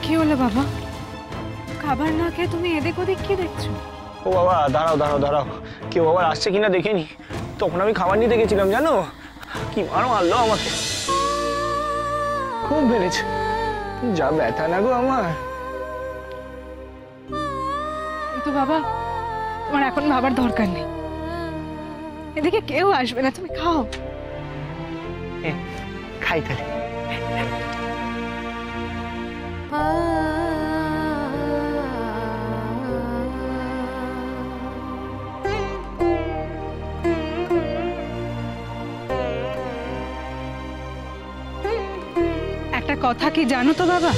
কি হলো বাবা? খাবার না খেয়ে তুমি এদিক ওদিক কি দেখছো? ও বাবা, দাঁড়াও দাঁড়াও দাঁড়াও, কেউ আবার আসছে কিনা দেখে নি। তখন আমি খাবার নিতে গেছিলাম, জানো কি মারলো আমাকে, খুব মেরেছে। যা ব্যথা না গো আমার। কিন্তু বাবা, তোমার এখন ভাবার দরকার নেই, এদিকে কেউ আসবে না, তুমি খাও। খাই তাহলে। একটা কথা কি জানো তো বাবা,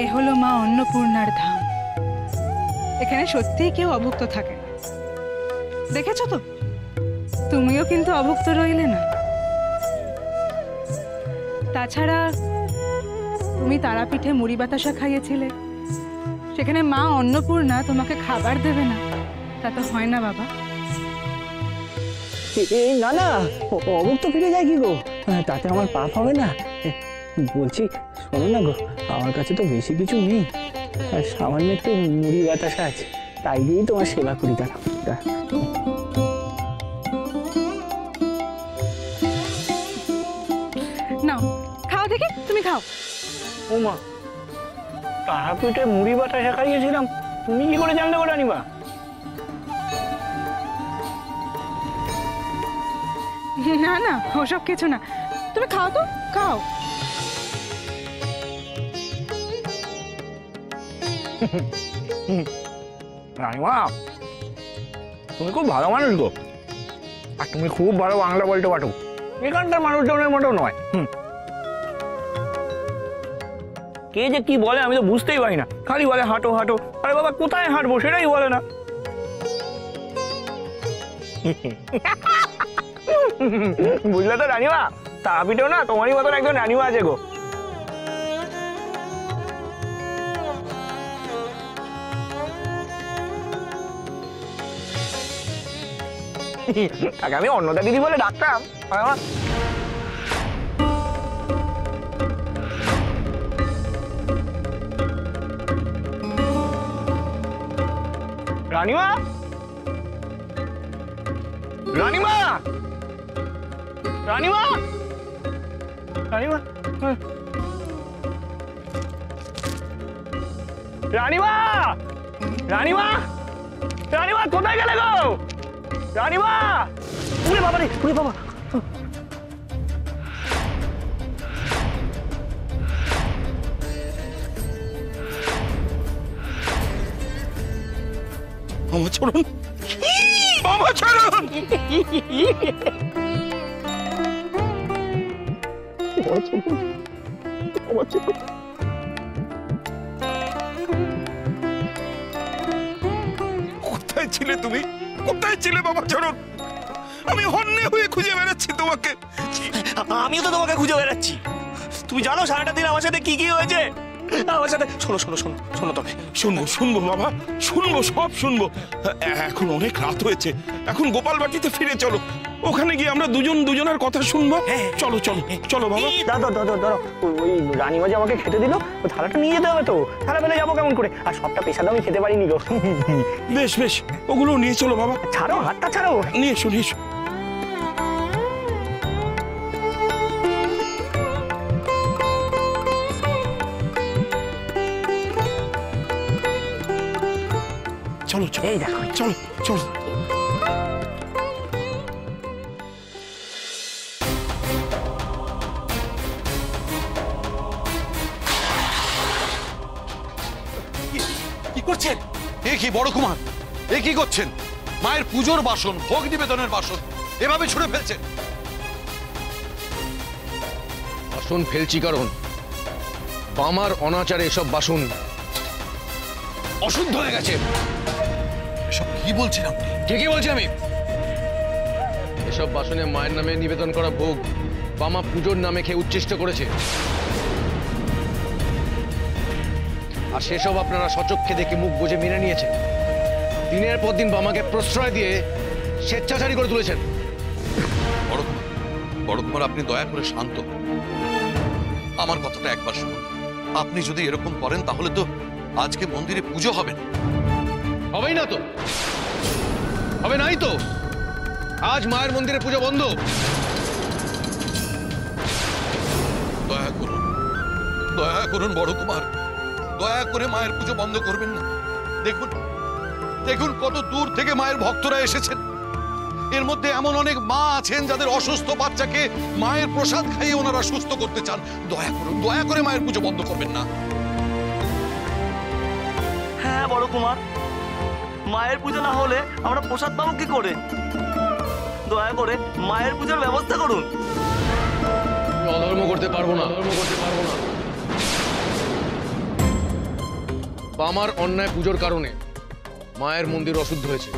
এ হলো মা অন্নপূর্ণার ধাম। এখানে সত্যিই কেউ অভুক্ত থাকে না। দেখেছো তো, তুমিও কিন্তু অভুক্ত রইলে না। তাছাড়া তুমি তারাপীঠে মুড়ি বাতাসা খাইয়েছিলে, সেখানে মা অন্নপূর্ণা তোমাকে খাবার দেবে না, তা তো হয় না বাবা। না না, অভুক্ত ফিরে যায় কি গো? তাতে আমার পাপ হবে না? বলছি শোনো না গো, আমার কাছে তো বেশি কিছু নেই, সামান্য একটু মুড়ি বাতাসা আছে, তাই দিয়েই তোমার সেবা করি। দাঁড়াও, নাও খাও দেখি, তুমি খাও। ও মা, তারাপীঠে মুড়ি বাতাসা খাইয়েছিলাম, তুমি কি করে জানলে গো রানীমা? না না, ওসব কিছু না, তুমি খাও তো, খাও। রানীমা, তুমি খুব ভালো মানুষ গো, আর তুমি খুব ভালো বাংলা বলতে পারো, এখানকার মানুষজনের মতো নয়। কে যে কি বলে আমি তো বুঝতেই পারি না, খালি বলে হাঁটো হাঁটো। আরে বাবা, কোথায় হাঁটবো সেটাই বলে না। বুঝলে তো রানীমা, তারাপীঠেও না তোমারই মতন একজন রানীমা আছে গো। তাকে আমি অন্নদা দিদি বলে ডাকতাম। রানীমা, রানীমা, রানীমা, রানীমা, রানীমা, রানীমা, রানীমা, কোথায় গেলে গো? রানীমা, উরে বাবা রে, উরে বাবা। মামা চরণ, মামা চরণ, কোথায় ছিলে তুমি? কোথায় ছিলে বাবা চরণ? আমি হন্যে হয়ে খুঁজে বেড়াচ্ছি তোমাকে। আমিও তো তোমাকে খুঁজে বেড়াচ্ছি। তুমি জানো সারাটা দিন আমার সাথে কি কি হয়েছে? আমার সাথে শোনো শোনো শোনো শোনো, তবে শুনবো শুনবো বাবা, শুনবো, সব শুনবো। এখন অনেক রাত হয়েছে, এখন গোপাল বাটিতে ফিরে চলো, ওখানে গিয়ে আমরা দুজন দুজনের কথা শুনবো। চলো চলো চলো বাবা। দাদা দাদা দাদা, ওই রানীমা যে আমাকে খেতে দিল, ওই থালাটা নিয়ে যেতে হবে তো, থালা ফেলে যাবো কেমন করে? আর সবটা পেশাদ আমি খেতে পারিনি গো। বেশ বেশ, ওগুলো নিয়ে চলো বাবা। ছাড়ো, হাতটা ছাড়ো। নিয়ে এসো নিয়ে এসো। চলো চলো, এই দেখো, চলো চলো। কি করছেন? এ কি বড় কুমার, এ কি করছেন? মায়ের পুজোর বাসন, ভোগ নিবেদনের বাসন এভাবে ছুঁড়ে ফেলছেন। বাসন ফেলছি কারণ বামার অনাচারে এসব বাসন অশুদ্ধ হয়ে গেছে। এসব কি বলছেন আপনি? ঠিকই বলছি আমি। এসব বাসনে মায়ের নামে নিবেদন করা ভোগ বামা পুজোর নামে খেয়ে উচ্ছিষ্ট করেছে, আর সেসব আপনারা সচক্ষে দেখে মুখ বুজে মেনে নিয়েছেন। দিনের পর দিন বামাকে প্রশ্রয় দিয়ে স্বেচ্ছাচারী করে তুলেছেন। বড় কুমার, আপনি দয়া করে শান্ত। আমার কথাটা একবার শুনুন। আপনি যদি এরকম করেন তাহলে তো আজকে মন্দিরে পুজো হবে না। হবেই না তো, হবে নাই তো। আজ মায়ের মন্দিরে পুজো বন্ধ। দয়া করুন, দয়া করুন বড় কুমার, দয়া করে মায়ের পুজো বন্ধ করবেন না। দেখুন দেখুন কত দূর থেকে মায়ের ভক্তরা এসেছেন। এর মধ্যে এমন অনেক মা আছেন যাদের অসুস্থ বাচ্চাকে মায়ের প্রসাদ খাইয়ে ওনারা সুস্থ করতে চান। দয়া করুন, দয়া করে মায়ের পুজো বন্ধ করবেন না। হ্যাঁ বড় কুমার, মায়ের পুজো না হলে আমরা প্রসাদ পাবো কি করে? দয়া করে মায়ের পুজোর ব্যবস্থা করুন। আমি অধর্ম করতে পারবো না, অধর্ম করতে পারবো না। আমার অন্যায় পুজোর কারণে মায়ের মন্দির অশুদ্ধ হয়েছে,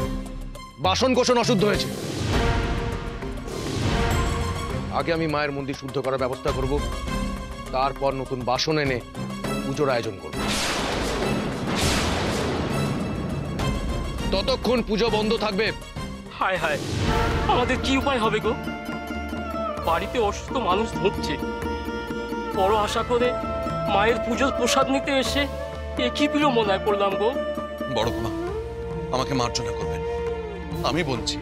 বাসন কোসন অশুদ্ধ হয়েছে। আগে আমি মায়ের মন্দির শুদ্ধ করার ব্যবস্থা করব, তারপর নতুন বাসন এনে পুজোর আয়োজন করব। ততক্ষণ পুজো বন্ধ থাকবে। হায় হায়, আমাদের কি উপায় হবে গো? বাড়িতে অসুস্থ মানুষ ধুঁকছে, বড় আশা করে মায়ের পুজোর প্রসাদ নিতে এসে একই বিড়ম্বনায় পড়লাম গো। বড় কুমার, আমাকে মার্জনা করবেন। আমি বলছি,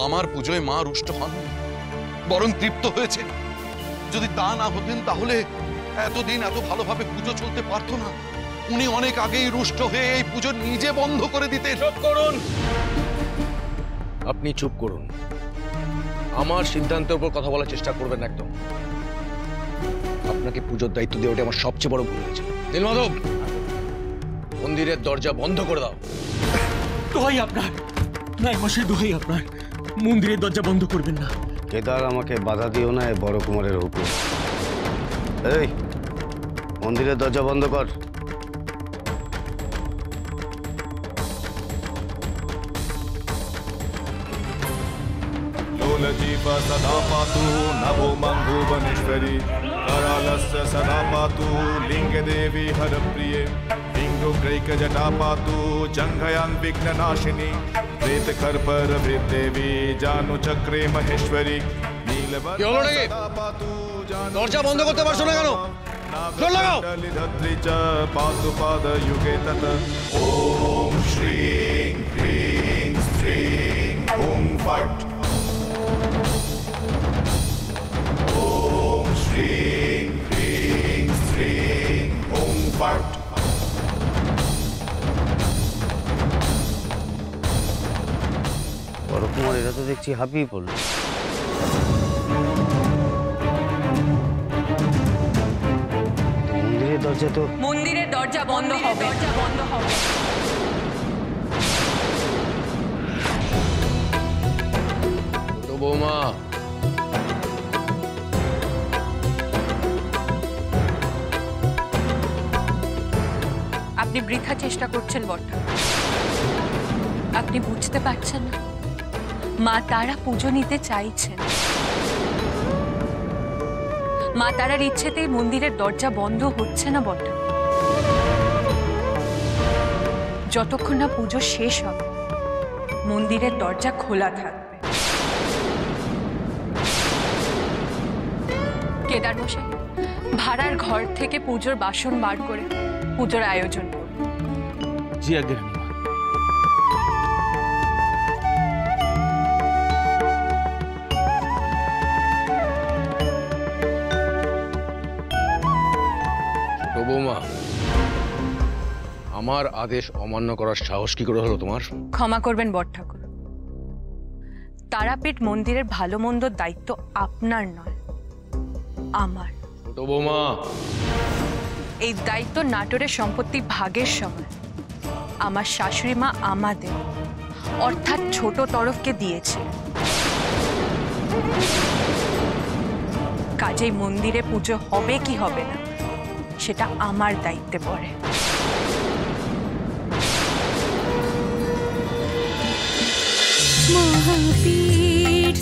আমার পুজোয় মা রুষ্ট হন, বরং তৃপ্ত হয়েছে। যদি তা না হতেন তাহলে এতদিন এত ভালোভাবে পুজো চলতে পারতো না। উনি অনেক আগেই রুষ্ট হয়ে এই পুজো নিজে বন্ধ করে দিতে। চুপ করুন, আপনি চুপ করুন। আমার সিদ্ধান্তের উপর কথা বলার চেষ্টা করবেন না একদম। আপনাকে পুজোর দায়িত্ব দিয়ে ওটা আমার সবচেয়ে বড় ভুল হয়েছে। নীলমাধব, মন্দিরের দরজা বন্ধ করে দাও। দোহাই আপনার, নাই মশাই দোহাই আপনার, মন্দিরের দরজা বন্ধ করবেন না। কেদার, আমাকে বাধা দিও না, এ বড় কুমারের হুকুম। এই, মন্দিরের দরজা বন্ধ কর। लोलजीव सदा पातु नभो भुवनेश्वरी करालस्य सदा पातु लिंगदेवी हरप्रिये लिंगोग्रैकजटा पातु जङ्घयान् विघ्ननाशिनी प्रेतकर्पर देवी जानुचक्रे महेश्वरी কি হলো নাকি? দরজা বন্ধ করতে পারছো না কেন? জোর লাগাও। पातु पादयुगे तत् ॐ श्रीं ह्रीं श्रीं ॐ फट् ॐ श्रीं ह्रीं श्रीं ॐ फट् বড় কুমার, এরা তো দেখছি হাঁপিয়ে পড়লো। মন্দিরের দরজা বন্ধ হবে, দরজা বন্ধ হবে। ছোট বৌমা, আপনি বৃথা চেষ্টা করছেন বট্টা। আপনি বুঝতে পারছেন না, মা তারা পুজো নিতে চাইছেন। মা তারার ইচ্ছেতেই মন্দিরের দরজা বন্ধ হচ্ছে না বট্টা। যতক্ষণ না পুজো শেষ হবে, মন্দিরের দরজা খোলা থাকবে। কেদার মশাই, ভাড়ার ঘর থেকে পুজোর বাসন বার করে পুজোর আয়োজন করুন। জি আজ্ঞা। ছোট বৌমা, আমার আদেশ অমান্য করার সাহস কি করে হলো তোমার? ক্ষমা করবেন বট ঠাকুর, তারাপীঠ মন্দিরের ভালো মন্দর দায়িত্ব আপনার নয়, আমার। ছোট বৌমা, এই দায়িত্ব নাটোরের সম্পত্তি ভাগের সময় আমার শাশুড়ি মা আমাদের অর্থাৎ ছোট তরফকে দিয়েছে। কাজেই মন্দিরে পুজো হবে কি হবে না সেটা আমার দায়িত্বে পড়ে। महापीठ